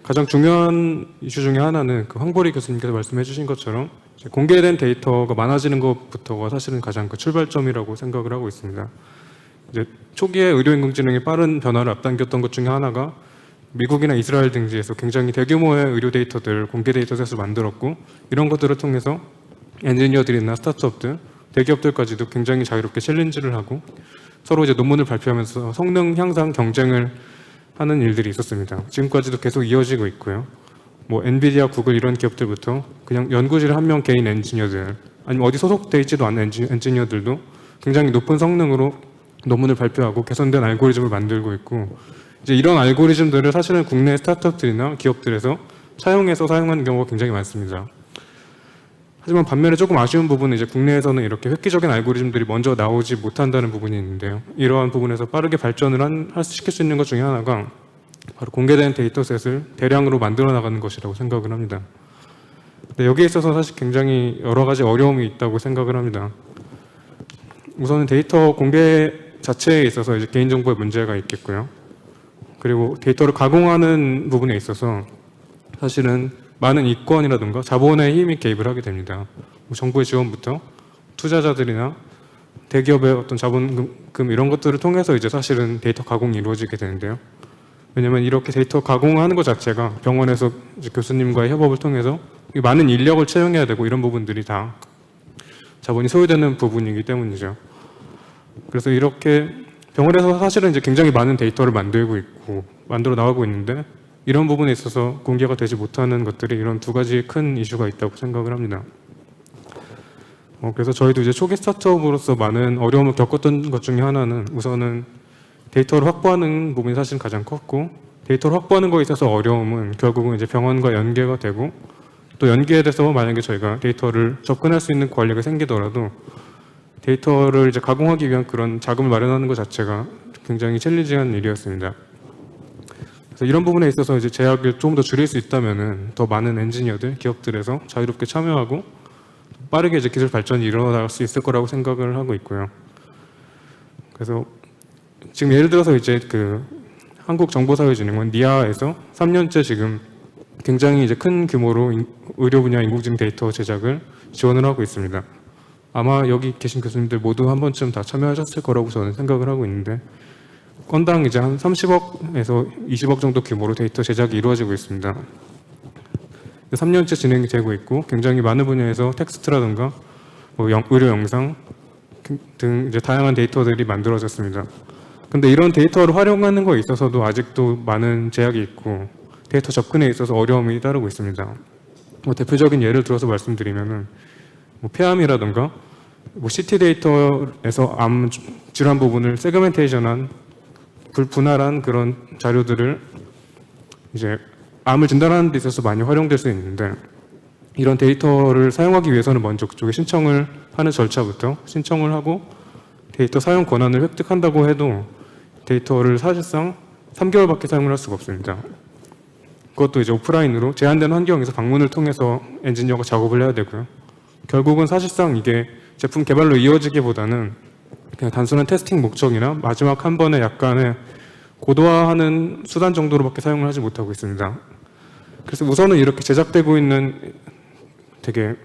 가장 중요한 이슈 중에 하나는 그 황보리 교수님께서 말씀해 주신 것처럼 이제 공개된 데이터가 많아지는 것부터가 사실은 가장 그 출발점이라고 생각을 하고 있습니다. 이제 초기에 의료인공지능의 빠른 변화를 앞당겼던 것 중에 하나가 미국이나 이스라엘 등지에서 굉장히 대규모의 의료 데이터들, 공개 데이터셋을 만들었고, 이런 것들을 통해서 엔지니어들이나 스타트업들, 대기업들까지도 굉장히 자유롭게 챌린지를 하고 서로 이제 논문을 발표하면서 성능 향상 경쟁을 하는 일들이 있었습니다. 지금까지도 계속 이어지고 있고요. 뭐 엔비디아, 구글 이런 기업들부터 그냥 연구실에 한 명 개인 엔지니어들, 아니면 어디 소속돼 있지도 않은 엔지니어들도 굉장히 높은 성능으로 논문을 발표하고 개선된 알고리즘을 만들고 있고, 이제 이런 알고리즘들을 사실은 국내 스타트업들이나 기업들에서 사용해서 사용하는 경우가 굉장히 많습니다. 하지만 반면에 조금 아쉬운 부분은 이제 국내에서는 이렇게 획기적인 알고리즘들이 먼저 나오지 못한다는 부분이 있는데요. 이러한 부분에서 빠르게 발전을 시킬 수 있는 것 중에 하나가 바로 공개된 데이터셋을 대량으로 만들어 나가는 것이라고 생각을 합니다. 근데 여기에 있어서 사실 굉장히 여러 가지 어려움이 있다고 생각을 합니다. 우선은 데이터 공개 자체에 있어서 이제 개인정보의 문제가 있겠고요. 그리고 데이터를 가공하는 부분에 있어서 사실은 많은 이권이라든가 자본의 힘이 개입을 하게 됩니다. 뭐 정부의 지원부터 투자자들이나 대기업의 어떤 자본금 이런 것들을 통해서 이제 사실은 데이터 가공이 이루어지게 되는데요. 왜냐하면 이렇게 데이터 가공하는 것 자체가 병원에서 이제 교수님과의 협업을 통해서 많은 인력을 채용해야 되고 이런 부분들이 다 자본이 소요되는 부분이기 때문이죠. 그래서 이렇게 병원에서 사실은 이제 굉장히 많은 데이터를 만들어 나가고 있는데, 이런 부분에 있어서 공개가 되지 못하는 것들이 이런 두 가지 큰 이슈가 있다고 생각을 합니다. 그래서 저희도 이제 초기 스타트업으로서 많은 어려움을 겪었던 것 중에 하나는 우선은 데이터를 확보하는 부분이 사실 가장 컸고, 데이터를 확보하는 거에 있어서 어려움은 결국은 이제 병원과 연계가 되고, 또 연계에 대해서 만약에 저희가 데이터를 접근할 수 있는 권리가 생기더라도 데이터를 이제 가공하기 위한 그런 자금을 마련하는 것 자체가 굉장히 챌린징한 일이었습니다. 그래서 이런 부분에 있어서 이제 제약을 좀 더 줄일 수 있다면은 더 많은 엔지니어들, 기업들에서 자유롭게 참여하고 빠르게 이제 기술 발전이 일어날 수 있을 거라고 생각을 하고 있고요. 그래서 지금 예를 들어서 이제 그 한국정보사회진흥원 니아에서 3년째 지금 굉장히 이제 큰 규모로 의료 분야 인공지능 데이터 제작을 지원을 하고 있습니다. 아마 여기 계신 교수님들 모두 한 번쯤 다 참여하셨을 거라고 저는 생각을 하고 있는데, 건당 이제 한 30억에서 20억 정도 규모로 데이터 제작이 이루어지고 있습니다. 3년째 진행이 되고 있고, 굉장히 많은 분야에서 텍스트라든가 뭐 의료 영상 등 이제 다양한 데이터들이 만들어졌습니다. 근데 이런 데이터를 활용하는 거에 있어서도 아직도 많은 제약이 있고 데이터 접근에 있어서 어려움이 따르고 있습니다. 뭐 대표적인 예를 들어서 말씀드리면은 뭐 폐암이라든가 뭐 CT 데이터에서 암 질환 부분을 세그멘테이션한 분할한 그런 자료들을 이제 암을 진단하는 데 있어서 많이 활용될 수 있는데, 이런 데이터를 사용하기 위해서는 먼저 그쪽에 신청을 하는 절차부터 신청을 하고 데이터 사용 권한을 획득한다고 해도 데이터를 사실상 3개월밖에 사용을 할 수가 없습니다. 그것도 이제 오프라인으로 제한된 환경에서 방문을 통해서 엔지니어가 작업을 해야 되고요. 결국은 사실상 이게 제품 개발로 이어지기보다는 그냥 단순한 테스팅 목적이나 마지막 한 번에 약간의 고도화하는 수단 정도로밖에 사용을 하지 못하고 있습니다. 그래서 우선은 이렇게 제작되고 있는 되게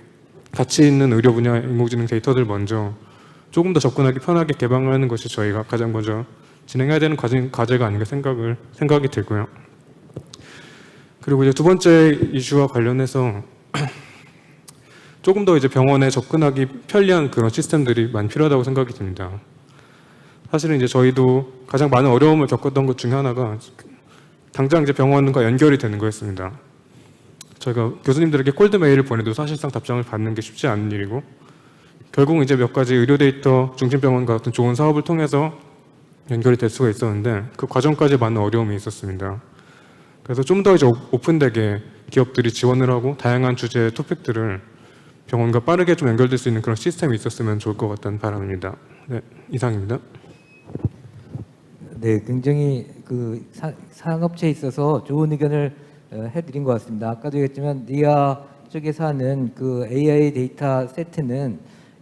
가치 있는 의료 분야 인공지능 데이터들 먼저 조금 더 접근하기 편하게 개방하는 것이 저희가 가장 먼저 진행해야 되는 과제가 아닌가 생각이 들고요. 그리고 이제 두 번째 이슈와 관련해서 조금 더 이제 병원에 접근하기 편리한 그런 시스템들이 많이 필요하다고 생각이 듭니다. 사실은 이제 저희도 가장 많은 어려움을 겪었던 것 중에 하나가 당장 이제 병원과 연결이 되는 거였습니다. 저희가 교수님들에게 콜드 메일을 보내도 사실상 답장을 받는 게 쉽지 않은 일이고, 결국 이제 몇 가지 의료 데이터 중심병원과 같은 좋은 사업을 통해서 연결이 될 수가 있었는데, 그 과정까지 많은 어려움이 있었습니다. 그래서 좀 더 이제 오픈되게 기업들이 지원을 하고 다양한 주제의 토픽들을 병원과 빠르게 좀 연결될 수 있는 그런 시스템이 있었으면 좋을 것 같다는 바람입니다. 네, 이상입니다. 네, 굉장히 그 산업체에 있어서 좋은 의견을 해드린 것 같습니다. 아까도 얘기했지만 니아 쪽에서 하는 그 AI 데이터 세트는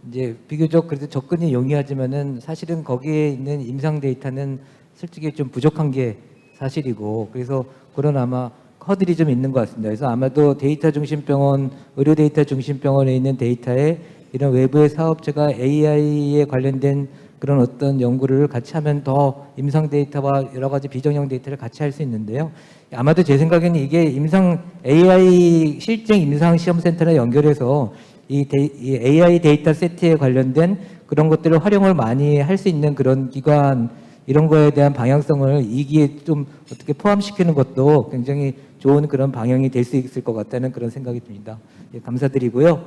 이제 비교적 그래도 접근이 용이하지만은 사실은 거기에 있는 임상 데이터는 솔직히 좀 부족한 게 사실이고, 그래서 그런 아마 허들이 좀 있는 것 같습니다. 그래서 아마도 데이터 중심 병원, 의료 데이터 중심 병원에 있는 데이터에 이런 외부의 사업체가 AI에 관련된 그런 어떤 연구를 같이 하면 더 임상 데이터와 여러 가지 비정형 데이터를 같이 할 수 있는데요. 아마도 제 생각에는 이게 AI 실증 임상 시험 센터랑 연결해서 이 AI 데이터 세트에 관련된 그런 것들을 활용을 많이 할 수 있는 그런 기관 이런 거에 대한 방향성을 이기에 좀 어떻게 포함시키는 것도 굉장히 좋은 그런 방향이 될 수 있을 것 같다는 그런 생각이 듭니다. 예, 감사드리고요.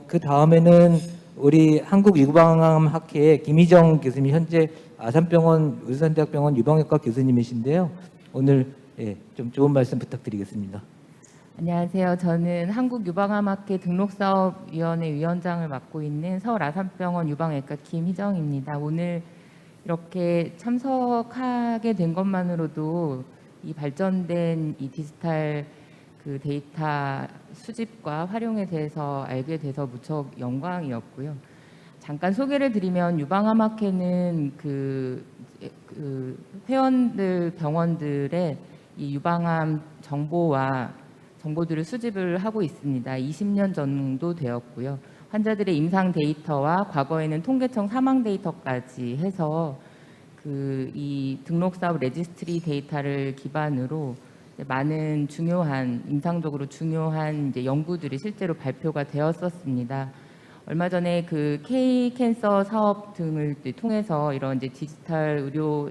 그 다음에는 우리 한국유방암학회 김희정 교수님, 현재 아산병원 울산대학병원 유방외과 교수님이신데요. 오늘 예, 좀 좋은 말씀 부탁드리겠습니다. 안녕하세요. 저는 한국유방암학회 등록사업위원회 위원장을 맡고 있는 서울 아산병원 유방외과 김희정입니다. 오늘 이렇게 참석하게 된 것만으로도 이 발전된 이 디지털 그 데이터 수집과 활용에 대해서 알게 돼서 무척 영광이었고요. 잠깐 소개를 드리면 유방암학회는 그 회원들 병원들의 이 유방암 정보들을 수집을 하고 있습니다. 20년 정도 되었고요. 환자들의 임상 데이터와 과거에는 통계청 사망 데이터까지 해서 이 등록사업 레지스트리 데이터를 기반으로 많은 중요한 임상적으로 중요한 이제 연구들이 실제로 발표가 되었었습니다. 얼마 전에 그 K 캔서 사업 등을 통해서 이런 이제 디지털 의료